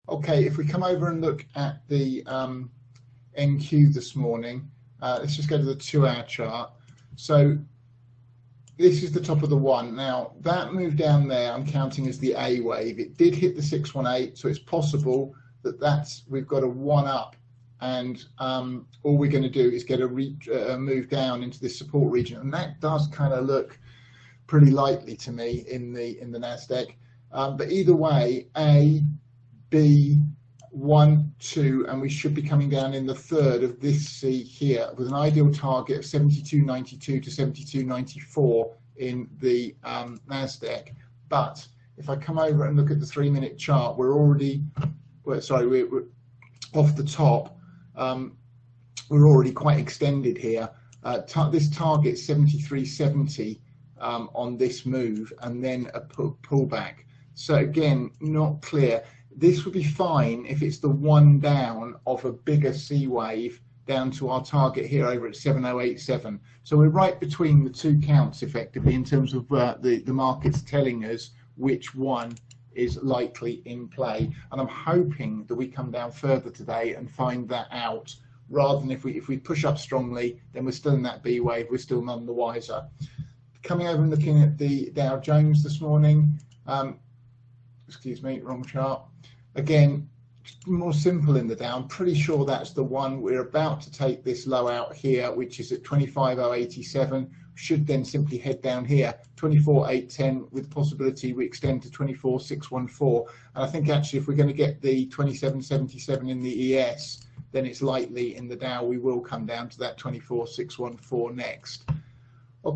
Okay, if we come over and look at the NQ this morning, let's just go to the 2-hour chart. So this is the top of the one. Now that move down there I'm counting as the A wave. It did hit the 618, so it's possible that we've got a 1 up, and all we're going to do is get a move down into this support region, and that does kind of look pretty likely to me in the Nasdaq. But either way, A, B, 1, 2, and we should be coming down in the third of this C here with an ideal target of 72.92 to 72.94 in the Nasdaq. But if I come over and look at the 3-minute chart, we're off the top. We're already quite extended here. This target 73.70 on this move, and then a pullback. So again, not clear. This would be fine if it's the one down of a bigger C wave down to our target here over at 7087. So we're right between the two counts effectively in terms of the market's telling us which one is likely in play. And I'm hoping that we come down further today and find that out, rather than if we push up strongly, then we're still in that B wave, we're still none the wiser. Coming over and looking at the Dow Jones this morning, excuse me, wrong chart. Again, more simple in the Dow. I'm pretty sure that's the one. We're about to take this low out here, which is at 25,087. Should then simply head down here, 24,810, with the possibility we extend to 24,614. And I think actually if we're going to get the 2777 in the ES, then it's likely in the Dow we will come down to that 24,614 next.